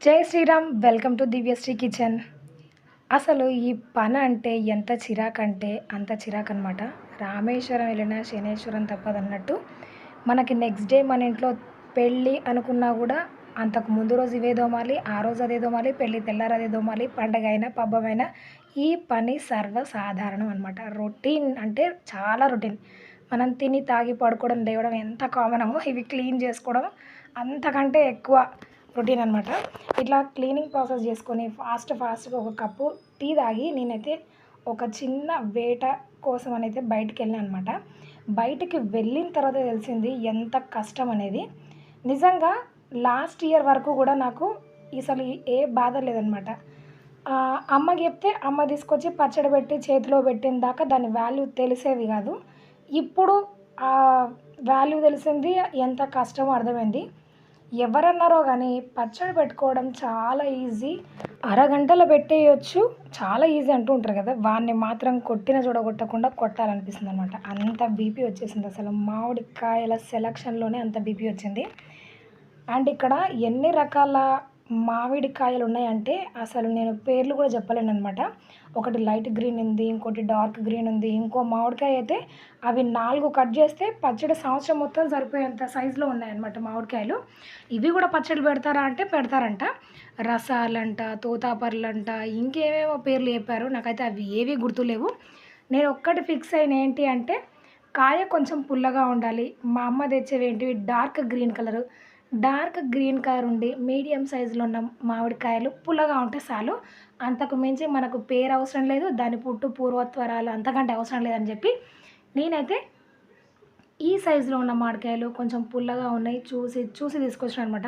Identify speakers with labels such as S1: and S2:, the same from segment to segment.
S1: జై Shriram. Welcome to Divyasri kitchen. అసలు ఈ పని అంటే ఎంత చిరాకంటే అంత చిరాకనమాట. రామేశ్వరం వెళ్ళినా శనేశ్వరం తప్పదన్నట్టు మనకి నెక్స్ట్ డే మన ఇంట్లో పెళ్ళి అనుకున్నా కూడా అంతకు ముందు రోజు ఇవే దోమాలి, ఆ రోజు అదే దోమాలి, పెళ్ళి తెల్లారి అదే దోమాలి, పండగ అయినా పబ్బమైనా ఈ పని సర్వసాధారణం అనమాట. రొటీన్ అంటే చాలా రొటీన్. మనం తిని తాగి పడుకోవడం లేవడం ఎంత కామనమో ఇవి క్లీన్ చేసుకోవడం అంతకంటే ఎక్కువ రొటీన్ అనమాట. ఇట్లా క్లీనింగ్ ప్రాసెస్ చేసుకొని ఫాస్ట్గా ఒక కప్పు టీ తాగి నేనైతే ఒక చిన్న వేట కోసం అనైతే బయటికి వెళ్ళాను అనమాట. బయటికి వెళ్ళిన తర్వాత తెలిసింది ఎంత కష్టం అనేది. నిజంగా లాస్ట్ ఇయర్ వరకు కూడా నాకు అసలు ఏ బాధ లేదనమాట. అమ్మకి చెప్తే అమ్మ తీసుకొచ్చి పచ్చడి పెట్టి చేతిలో పెట్టిన దాకా దాని వాల్యూ తెలిసేది కాదు. ఇప్పుడు ఆ వాల్యూ తెలిసింది, ఎంత కష్టమో అర్థమైంది. ఎవరన్నారో కానీ పచ్చడి పెట్టుకోవడం చాలా ఈజీ, అరగంటలో పెట్టేయచ్చు, చాలా ఈజీ అంటూ ఉంటారు కదా. వాడిని మాత్రం కొట్టిన చూడగొట్టకుండా కొట్టాలనిపిస్తుంది అనమాట. అంత బీపీ వచ్చేసింది. అసలు మామిడికాయల సెలక్షన్లోనే అంత బీపీ వచ్చింది. అండ్ ఇక్కడ ఎన్ని రకాల మామిడికాయలు ఉన్నాయంటే అసలు నేను పేర్లు కూడా చెప్పలేననమాట. ఒకటి లైట్ గ్రీన్ ఉంది, ఇంకోటి డార్క్ గ్రీన్ ఉంది, ఇంకో మామిడికాయ అయితే అవి 4 కట్ చేస్తే పచ్చడి సంవత్సరం మొత్తం సరిపోయేంత సైజులో ఉన్నాయన్నమాట మామిడికాయలు. ఇవి కూడా పచ్చడి పెడతారా అంటే పెడతారంట. రసాలంట, తోతాపర్లంట, ఇంకేమేమో పేర్లు చెప్పారు. నాకైతే అవి ఏవి గుర్తులేవు. నేను ఒక్కటి ఫిక్స్ అయిన ఏంటి అంటే కాయ కొంచెం పుల్లగా ఉండాలి. మా అమ్మ తెచ్చేవి ఏంటివి డార్క్ గ్రీన్ కలర్ ఉండి మీడియం సైజులో ఉన్న మామిడికాయలు పుల్లగా ఉంటే చాలు. అంతకు మించి మనకు పేరు అవసరం లేదు, దాని పుట్టు పూర్వత్వరాలు అంతకంటే అవసరం లేదని చెప్పి నేనైతే ఈ సైజులో ఉన్న మామిడికాయలు కొంచెం పుల్లగా ఉన్నాయి చూసి తీసుకొచ్చాను అనమాట.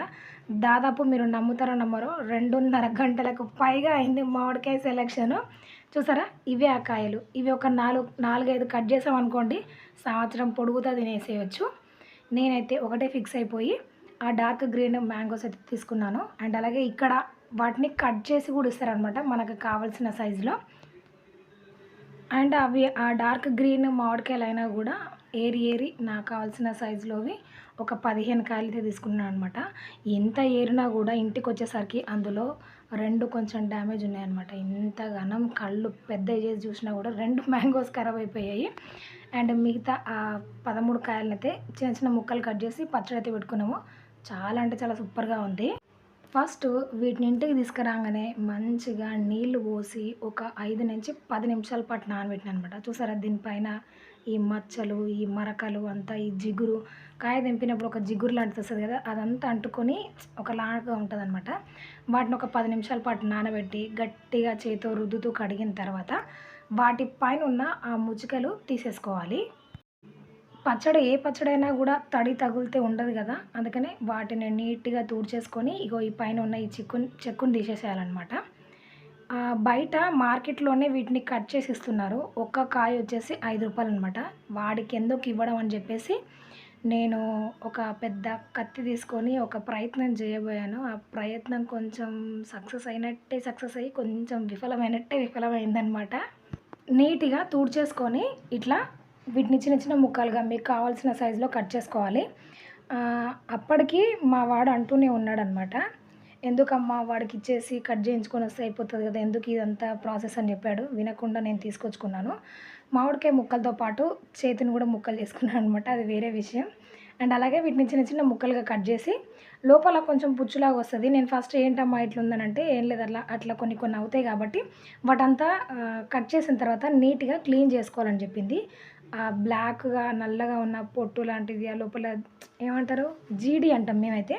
S1: దాదాపు మీరు నమ్ముతారో నమ్మరో 2.5 గంటలకు పైగా అయింది మామిడికాయ సెలెక్షను. చూసారా, ఇవే ఆ కాయలు. ఇవి ఒక 4-5 కట్ చేసామనుకోండి సంవత్సరం పొడుగుతా తినేసేయచ్చు. నేనైతే ఒకటే ఫిక్స్ అయిపోయి ఆ డార్క్ గ్రీన్ మ్యాంగోస్ అయితే తీసుకున్నాను. అండ్ అలాగే ఇక్కడ వాటిని కట్ చేసి కూడా ఇస్తారనమాట మనకు కావాల్సిన సైజులో. అండ్ అవి ఆ డార్క్ గ్రీన్ మామిడికాయలు అయినా కూడా ఏరి నాకు కావాల్సిన సైజులోవి ఒక 15 కాయలు అయితే తీసుకున్నాను అనమాట. ఎంత ఏరినా కూడా ఇంటికి వచ్చేసరికి అందులో 2 కొంచెం డ్యామేజ్ ఉన్నాయన్నమాట. ఇంతగానం కళ్ళు పెద్ద చేసి చూసినా కూడా 2 మ్యాంగోస్ ఖరాబ్ అయిపోయాయి. అండ్ మిగతా ఆ 13 కాయలనైతే చిన్న చిన్న ముక్కలు కట్ చేసి పచ్చడి అయితే పెట్టుకున్నాము. చాలా అంటే చాలా సూపర్గా ఉంది. ఫస్ట్ వీటిని ఇంటికి తీసుకురాగానే మంచిగా నీళ్లు పోసి ఒక 5-10 నిమిషాల పాటు నానబెట్టిన అనమాట. చూసారా, దీనిపైన ఈ మచ్చలు, ఈ మరకలు అంతా, ఈ జిగురు, కాయ తెంపినప్పుడు ఒక జిగురు లాంటిది వస్తుంది కదా, అదంతా అంటుకొని ఒకలాగా ఉంటుంది అనమాట. వాటిని ఒక 10 నిమిషాల పాటు నానబెట్టి గట్టిగా చేతితో రుద్దుతూ కడిగిన తర్వాత వాటి పైన ఉన్న ఆ ముచ్చుకలు తీసేసుకోవాలి. పచ్చడి ఏ పచ్చడైనా కూడా తడి తగిలితే ఉండదు కదా, అందుకనే వాటిని నీట్గా తుడిచేసుకొని ఇగో ఈ పైన ఉన్న ఈ చెక్కుని తీసేసేయాలన్నమాట. బయట మార్కెట్లోనే వీటిని కట్ చేసి ఇస్తున్నారు. ఒక్క కాయ వచ్చేసి 5 రూపాయలు అనమాట. వాడికి ఎందుకు ఇవ్వడం అని చెప్పేసి నేను ఒక పెద్ద కత్తి తీసుకొని ఒక ప్రయత్నం చేయబోయాను. ఆ ప్రయత్నం కొంచెం సక్సెస్ అయ్యి కొంచెం విఫలమైందనమాట. నీట్గా తుడిచేసుకొని ఇట్లా వీటిని చిన్న చిన్న ముక్కలుగా మీకు కావాల్సిన సైజులో కట్ చేసుకోవాలి. అప్పటికి మా వాడు అంటూనే ఉన్నాడనమాట, ఎందుకమ్మా వాడికి ఇచ్చేసి కట్ చేయించుకొని వస్తే అయిపోతుంది కదా, ఎందుకు ఇదంతా ప్రాసెస్ అని చెప్పాడు. వినకుండా నేను తీసుకొచ్చుకున్నాను. మామిడికాయ ముక్కలతో పాటు చేతిని కూడా ముక్కలు చేసుకున్నాను అనమాట, అది వేరే విషయం. అండ్ అలాగే వీటిని చిన్న చిన్న ముక్కలుగా కట్ చేసి లోపల కొంచెం పుచ్చులాగా వస్తుంది. నేను ఫస్ట్ ఏంటమ్మా ఇట్లుందనంటే ఏం లేదు, అట్లా కొన్ని అవుతాయి కాబట్టి వాటంతా కట్ చేసిన తర్వాత నీట్గా క్లీన్ చేసుకోవాలని చెప్పింది. బ్లాక్గా నల్లగా ఉన్న పొట్టు లాంటిది, ఆ లోపల ఏమంటారు జీడి అంటాం మేమైతే,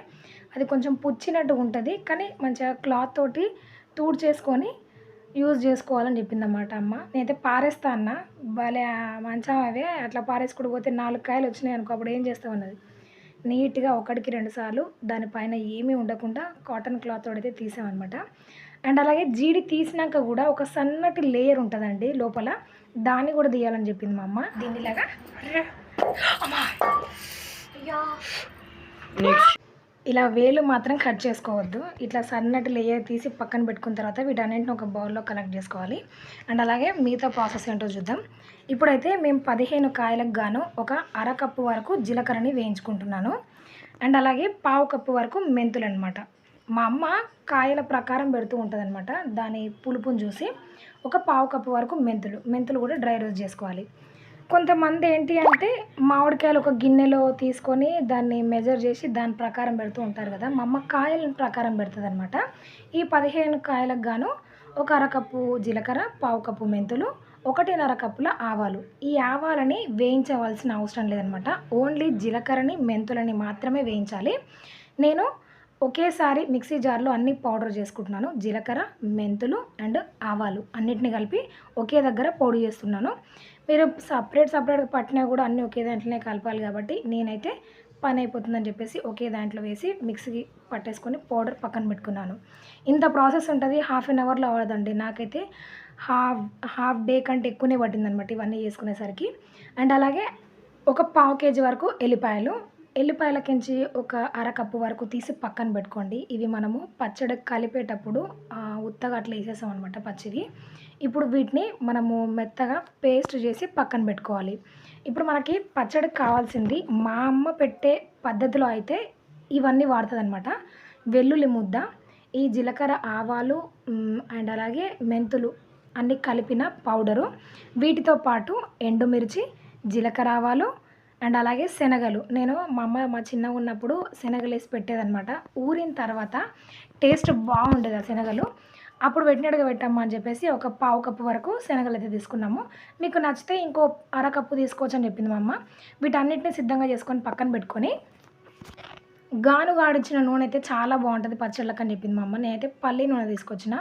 S1: అది కొంచెం పుచ్చినట్టుగా ఉంటుంది. కానీ మంచిగా క్లాత్ తోటి చేసుకొని యూజ్ చేసుకోవాలని చెప్పిందన్నమాట అమ్మ. నేనైతే పారేస్తా అన్న, భలే మంచం అవే అట్లా పారేసుకుంటూ పోతే 4 కాయలు వచ్చినాయి అనుకో, అప్పుడు ఏం చేస్తావు అన్నది. నీట్గా 1-2 సార్లు దానిపైన ఏమీ ఉండకుండా కాటన్ క్లాత్ తోడైతే తీసామన్నమాట. అండ్ అలాగే జీడి తీసినాక కూడా ఒక సన్నటి లేయర్ ఉంటుందండి లోపల, దాన్ని కూడా తీయాలని చెప్పింది మా అమ్మ. దీనిలాగా ఇలా వేలు మాత్రం కట్ చేసుకోవద్దు. ఇట్లా సన్నటి లేయర్ తీసి పక్కన పెట్టుకున్న తర్వాత వీటన్నింటిని ఒక బౌల్లో కలెక్ట్ చేసుకోవాలి. అండ్ అలాగే మిగతా ప్రాసెస్ ఏంటో చూద్దాం. ఇప్పుడైతే మేము 15 కాయలకు గాను ఒక అరకప్పు వరకు జీలకర్రని వేయించుకుంటున్నాను. అండ్ అలాగే 1/4 కప్పు వరకు మెంతులు అనమాట. మా అమ్మ కాయల ప్రకారం పెడుతూ ఉంటదనమాట. దాని పులుపుని చూసి. ఒక పావు కప్పు వరకు మెంతులు కూడా డ్రై రోస్ట్ చేసుకోవాలి. కొంతమంది ఏంటి అంటే మామిడికాయలు ఒక గిన్నెలో తీసుకొని దాన్ని మెజర్ చేసి దాని ప్రకారం పెడుతూ ఉంటారు కదా! మా అమ్మ కాయల ప్రకారం పెడతదనమాట. ఈ 15 కాయలకు గాను ఒక అరకప్పు జీలకర్ర, పావు కప్పు మెంతులు, 1:30 కప్పుల ఆవాలు. ఈ ఆవాలని వేయించవలసిన అవసరం లేదనమాట. ఓన్లీ జీలకర్రని, మెంతులని మాత్రమే వేయించాలి. నేను ఒకేసారి మిక్సీ జార్‌లో అన్నీ పౌడర్ చేసుకుంటున్నాను. జీలకర్ర, మెంతులు అండ్ ఆవాలు అన్నిటిని కలిపి ఒకే దగ్గర పొడి చేస్తున్నాను. మీరు సెపరేట్‌గా పట్టినా కూడా అన్నీ ఒకే దాంట్లోనే కలపాలి కాబట్టి నేనైతే పని అయిపోతుందని చెప్పేసి ఒకే దాంట్లో వేసి మిక్సీకి పట్టేసుకొని పౌడర్ పక్కన పెట్టుకున్నాను. ఇంత ప్రాసెస్ ఉంటది. హాఫ్ అన్ అవర్‌లో అవ్వదండి. నాకైతే హాఫ్ డే కంటే ఎక్కువనే పట్టిందనమాట ఇవన్నీ చేసుకునేసరికి. అండ్ అలాగే ఒక పావు కేజీ వరకు ఎల్లిపాయలకించి ఒక అరకప్పు వరకు తీసి పక్కన పెట్టుకోండి. ఇవి మనము పచ్చడి కలిపేటప్పుడు ఉత్తగా అట్లా వేసేసామనమాట పచ్చివి. ఇప్పుడు వీటిని మనము మెత్తగా పేస్ట్ చేసి పక్కన పెట్టుకోవాలి. ఇప్పుడు మనకి పచ్చడికి కావాల్సింది మా అమ్మ పెట్టే పద్ధతిలో అయితే ఇవన్నీ వాడుతదనమాట. వెల్లుల్లి ముద్ద, ఈ జీలకర్ర, ఆవాలు అండ్ అలాగే మెంతులు అన్నీ కలిపిన పౌడరు. వీటితో పాటు ఎండుమిర్చి, జీలకర్ర, ఆవాలు అండ్ అలాగే శనగలు. నేను మా అమ్మ చిన్నగున్నప్పుడు శనగలేసి పెట్టేదనమాట. ఊరిన తర్వాత టేస్ట్ బాగుండేది ఆ శనగలు. అప్పుడు పెట్టినట్టుగా పెట్టమ్మా అని చెప్పేసి ఒక పావు కప్పు వరకు శనగలైతే తీసుకున్నాము. మీకు నచ్చితే ఇంకో అరకప్పు తీసుకోవచ్చని చెప్పింది మా అమ్మ. వీటన్నిటిని సిద్ధంగా చేసుకొని పక్కన పెట్టుకొని గానుగాడించిన నూనె అయితే చాలా బాగుంటుంది పచ్చళ్ళకని చెప్పింది మా అమ్మ. నేనైతే పల్లి నూనె తీసుకొచ్చిన.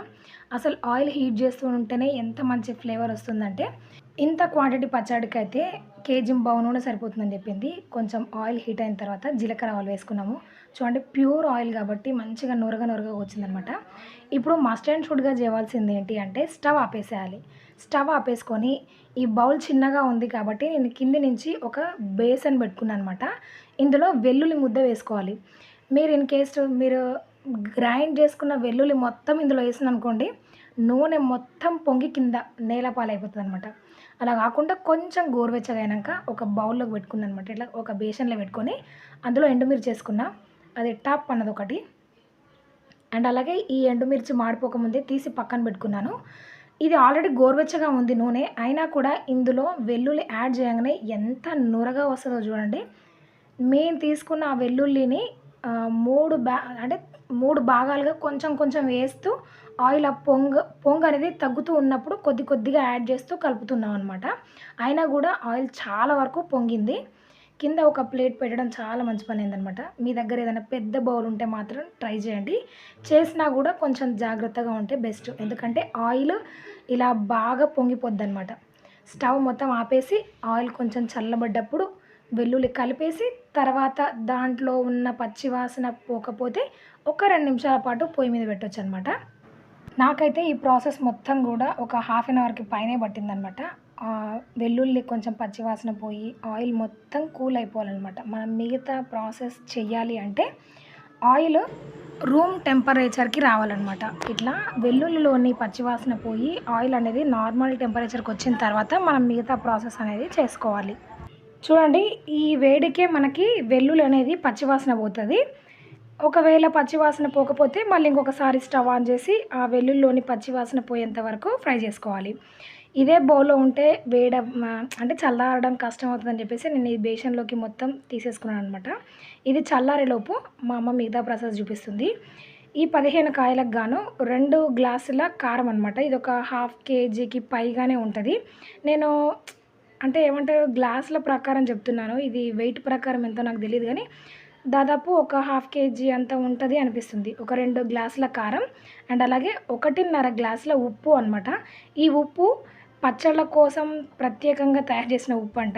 S1: అసలు ఆయిల్ హీట్ చేస్తూ ఉంటేనే ఎంత మంచి ఫ్లేవర్ వస్తుందంటే, ఇంత క్వాంటిటీ పచ్చడికైతే కేజీ నూనె సరిపోతుందని చెప్పింది. కొంచెం ఆయిల్ హీట్ అయిన తర్వాత జీలకర్ర ఆవాలు వేసుకున్నాము. చూడండి ప్యూర్ ఆయిల్ కాబట్టి మంచిగా నొరగగా వచ్చిందనమాట. ఇప్పుడు మస్ట్ అండ్ షుడ్‌గా చేయాల్సింది ఏంటి అంటే స్టవ్ ఆపేసేయాలి. స్టవ్ ఆపేసుకొని ఈ బౌల్ చిన్నగా ఉంది కాబట్టి నేను కింది నుంచి ఒక బేసన్ పెట్టుకున్నాను అనమాట. ఇందులో వెల్లుల్లి ముద్ద వేసుకోవాలి. మీరు ఇన్ కేస్ మీరు గ్రైండ్ చేసుకున్న వెల్లుల్లి మొత్తం ఇందులో వేసారనుకోండి, నూనె మొత్తం పొంగి కింద నేల పాలైపోతుందనమాట. అలా కాకుండా కొంచెం గోరువెచ్చగా అయినాక ఒక బౌల్‌లోకి పెట్టుకున్నాననమాట. ఇట్లా ఒక బేషన్‌లో పెట్టుకొని అందులో ఎండుమిర్చి వేసుకున్నా. అది టాప్ అన్నది ఒకటి. అండ్ అలాగే ఈ ఎండుమిర్చి మాడిపోకముందే తీసి పక్కన పెట్టుకున్నాను. ఇది ఆల్రెడీ గోరువెచ్చగా ఉంది నూనె. అయినా కూడా ఇందులో వెల్లుల్లి యాడ్ చేయంగానే ఎంత నురగా వస్తుందో చూడండి. మేము తీసుకున్న ఆ వెల్లుల్లిని 3 భాగాలుగా కొంచెం వేస్తూ ఆయిల్ ఆ పొంగు అనేది తగ్గుతూ ఉన్నప్పుడు కొద్దిగా యాడ్ చేస్తూ కలుపుతున్నాం అనమాట. అయినా కూడా ఆయిల్ చాలా వరకు పొంగింది. కింద ఒక ప్లేట్ పెట్టడం చాలా మంచి పని అయిందనమాట. మీ దగ్గర ఏదైనా పెద్ద బౌల్ ఉంటే మాత్రం ట్రై చేయండి. చేసినా కూడా కొంచెం జాగ్రత్తగా ఉంటే బెస్ట్. ఎందుకంటే ఆయిల్ ఇలా బాగా పొంగిపోద్దనమాట. స్టవ్ మొత్తం ఆపేసి ఆయిల్ కొంచెం చల్లబడ్డప్పుడు వెల్లుల్లి కలిపేసి తర్వాత దాంట్లో ఉన్న పచ్చి వాసన పోకపోతే ఒక 2 నిమిషాల పాటు పొయ్యి మీద పెట్టొచ్చనమాట. నాకైతే ఈ ప్రాసెస్ మొత్తం కూడా ఒక హాఫ్ అన్ అవర్‌కి పైనే పట్టిందనమాట. వెల్లుల్లి కొంచెం పచ్చి వాసన పోయి ఆయిల్ మొత్తం కూల్ అయిపోవాలనమాట. మనం మిగతా ప్రాసెస్ చెయ్యాలి అంటే ఆయిల్ రూమ్ టెంపరేచర్‌కి రావాలనమాట. ఇట్లా వెల్లుల్లిలోని పచ్చి వాసన పోయి ఆయిల్ అనేది నార్మల్ టెంపరేచర్‌కి వచ్చిన తర్వాత మనం మిగతా ప్రాసెస్ అనేది చేసుకోవాలి. చూడండి ఈ వేడికే మనకి వెల్లుల్లి అనేది పచ్చి వాసన పోతది. ఒకవేళ పచ్చి వాసన పోకపోతే మళ్ళీ ఇంకొకసారి స్టవ్ ఆన్ చేసి ఆ వెల్లుల్లిలోని పచ్చి వాసన పోయేంత వరకు ఫ్రై చేసుకోవాలి. ఇదే బౌల్‌లో ఉంటే అంటే చల్లారడం కష్టం అవుతుందని చెప్పేసి నేను ఈ బేషన్‌లోకి మొత్తం తీసేసుకున్నాననమాట. ఇది చల్లారేలోపు మా అమ్మ మిగతా ప్రాసెస్ చూపిస్తుంది. ఈ 15 కాయలకు గాను 2 గ్లాసుల కారం అనమాట. ఇదొక హాఫ్ కేజీకి పైగానే ఉంటది. నేను అంటే ఏమంటారు గ్లాసుల ప్రకారం చెప్తున్నాను. ఇది వెయిట్ ప్రకారం ఎంతో నాకు తెలీదు గానీ దాదాపు ఒక హాఫ్ కేజీ అంత ఉంటది అనిపిస్తుంది. ఒక 2 గ్లాసుల కారం అండ్ అలాగే 1:30 గ్లాసుల ఉప్పు అనమాట. ఈ ఉప్పు పచ్చళ్ళ కోసం ప్రత్యేకంగా తయారు చేసిన ఉప్పంట.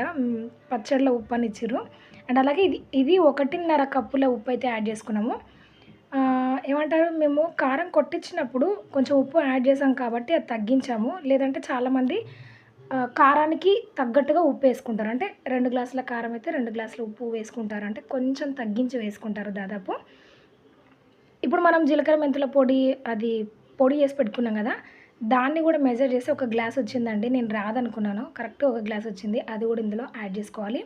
S1: పచ్చడిలో ఉప్పు అని ఇచ్చిర్రు. అండ్ అలాగే ఇది 1:30 కప్పుల ఉప్పు అయితే యాడ్ చేసుకున్నాము. ఏమంటారు మేము కారం కొట్టించినప్పుడు కొంచెం ఉప్పు యాడ్ చేసాం కాబట్టి అది తగ్గించాము. లేదంటే చాలామంది కారానికి తగ్గట్టుగా ఉప్పు వేసుకుంటారు. అంటే 2 గ్లాసుల కారం అయితే 2 గ్లాసుల ఉప్పు వేసుకుంటారు. అంటే కొంచెం తగ్గించి వేసుకుంటారు దాదాపు. ఇప్పుడు మనం జీలకర్ర మెంతుల పొడి చేసి పెట్టుకున్నాం కదా! దాన్ని కూడా మెజర్ చేసి ఒక గ్లాస్ వచ్చిందండి. నేను రాదనుకున్నాను. కరెక్ట్ ఒక గ్లాస్ వచ్చింది. అది కూడా ఇందులో యాడ్ చేసుకోవాలి.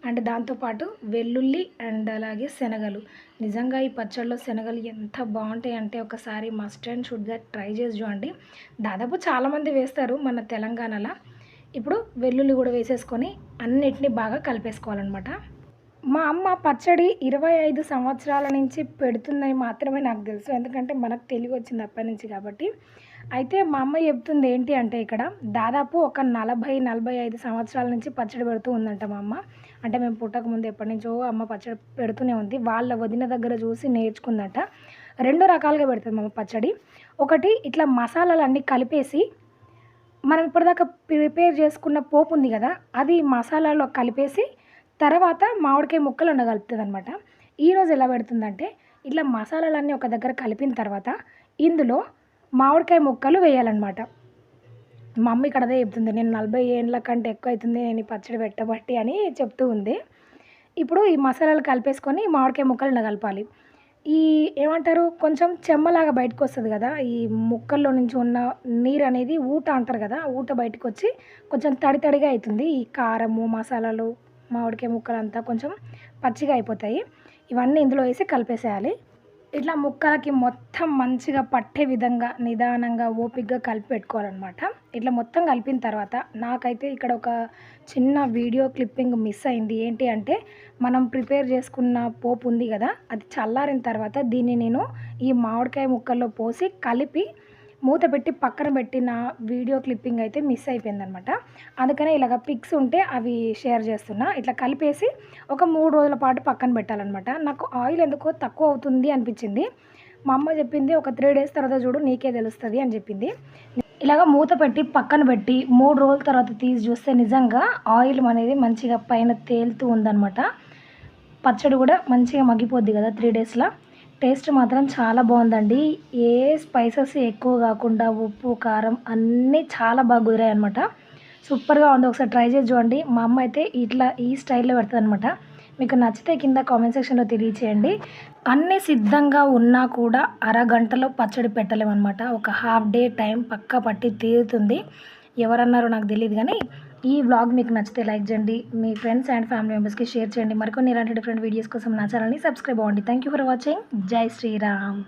S1: అండ్ దాంతోపాటు వెల్లుల్లి అండ్ అలాగే శనగలు. నిజంగా ఈ పచ్చడిలో శనగలు ఎంత బాగుంటాయంటే ఒకసారి మస్ట్ అండ్ షుడ్గా ట్రై చేసి చూడండి. దాదాపు చాలామంది వేస్తారు మన తెలంగాణలో. ఇప్పుడు వెల్లుల్లి కూడా వేసేసుకొని అన్నిటిని బాగా కలిపేసుకోవాలన్నమాట. మా అమ్మ పచ్చడి 25 సంవత్సరాల నుంచి పెడుతుందని మాత్రమే నాకు తెలుసు. ఎందుకంటే మనకు తెలివొచ్చింది అప్పటినుంచి కాబట్టి. అయితే మా అమ్మ చెప్తుంది ఏంటి అంటే ఇక్కడ దాదాపు ఒక 40, 45 సంవత్సరాల నుంచి పచ్చడి పెడుతూ ఉందంట మా అమ్మ. అంటే మేము పుట్టకముందు ఎప్పటినుంచో అమ్మ పచ్చడి పెడుతూనే ఉంది. వాళ్ళ వదిన దగ్గర చూసి నేర్చుకుందట. 2 రకాలుగా పెడుతుంది మా అమ్మ పచ్చడి. ఒకటి ఇట్లా మసాలాలన్నీ కలిపేసి మనం ఇప్పటిదాకా ప్రిపేర్ చేసుకున్న పోపు ఉంది కదా, అది మసాలాలో కలిపేసి తర్వాత మామిడికాయ ముక్కలు కలుపుతుందనమాట. ఈరోజు ఎలా పెడుతుందంటే ఇట్లా మసాలాలన్నీ ఒక దగ్గర కలిపిన తర్వాత ఇందులో మామిడికాయ ముక్కలు వేయాలన్నమాట. మా అమ్మ ఇక్కడ అదే చెప్తుంది. నేను 40 ఏళ్ళ కంటే ఎక్కువ అవుతుంది నేను ఈ పచ్చడి పెట్టబట్టి అని చెప్తూ ఉంది. ఇప్పుడు ఈ మసాలాలు కలిపేసుకొని మామిడికాయ ముక్కలు ఇలా కలపాలి. ఈ ఏమంటారు కొంచెం చెమ్మలాగా బయటకు వస్తుంది కదా, ఈ ముక్కల్లో నుంచి ఉన్న నీరు అనేది ఊట అంటారు కదా, ఊట బయటకు వచ్చి కొంచెం తడి తడిగా అవుతుంది. ఈ కారము మసాలాలు మామిడికాయ ముక్కలంతా కొంచెం పచ్చిగా అయిపోతాయి. ఇవన్నీ ఇందులో వేసి కలిపేసేయాలి. ఇట్లా ముక్కలకి మొత్తం మంచిగా పట్టే విధంగా నిదానంగా ఓపికగా కలిపి పెట్టుకోవాలన్నమాట. ఇట్లా మొత్తం కలిపిన తర్వాత నాకైతే ఇక్కడ ఒక చిన్న వీడియో క్లిప్పింగ్ మిస్ అయింది. ఏంటి అంటే మనం ప్రిపేర్ చేసుకున్న పోపు ఉంది కదా, అది చల్లారిన తర్వాత దీన్ని నేను ఈ మామిడికాయ ముక్కల్లో పోసి కలిపి మూత పెట్టి పక్కన పెట్టిన వీడియో క్లిప్పింగ్ అయితే మిస్ అయిపోయిందనమాట. అందుకనే ఇలాగ పిక్స్ ఉంటే అవి షేర్ చేస్తున్నా. ఇట్లా కలిపేసి ఒక 3 రోజుల పాటు పక్కన పెట్టాలన్నమాట. నాకు ఆయిల్ ఎందుకో తక్కువ అవుతుంది అనిపించింది. మా అమ్మ చెప్పింది ఒక 3 డేస్ తర్వాత చూడు నీకే తెలుస్తుంది అని చెప్పింది. ఇలాగ మూత పెట్టి పక్కన పెట్టి 3 రోజుల తర్వాత తీసి చూస్తే నిజంగా ఆయిల్ అనేది మంచిగా పైన తేలుతూ ఉందన్నమాట. పచ్చడి కూడా మంచిగా మగ్గిపోద్ది కదా 3 డేస్లో. టేస్ట్ మాత్రం చాలా బాగుందండి. ఏ స్పైసెస్ ఎక్కువ కాకుండా ఉప్పు కారం అన్నీ చాలా బాగా కుదిరాయి అనమాట. సూపర్గా ఉంది. ఒకసారి ట్రై చేసి చూడండి. మా అమ్మ అయితే ఇట్లా ఈ స్టైల్లో పెడుతుంది అనమాట. మీకు నచ్చితే కింద కామెంట్ సెక్షన్లో తెలియచేయండి. అన్నీ సిద్ధంగా ఉన్నా కూడా అరగంటలో పచ్చడి పెట్టలేమన్నమాట. ఒక హాఫ్ డే టైం పక్కా పట్టి తీరుతుంది. ఎవరన్నారో నాకు తెలియదు కానీ ఈ వ్లాగ్ మీకు నచ్చితే లైక్ చేయండి. మీ ఫ్రెండ్స్ అండ్ ఫ్యామిలీ మెంబర్స్కి షేర్ చేయండి. మరికొన్ని ఇలాంటి డిఫరెంట్ వీడియోస్ కోసం నా ఛానల్ని సబ్స్క్రైబ్ అవ్వండి. Thank you for watching. జై శ్రీరామ్.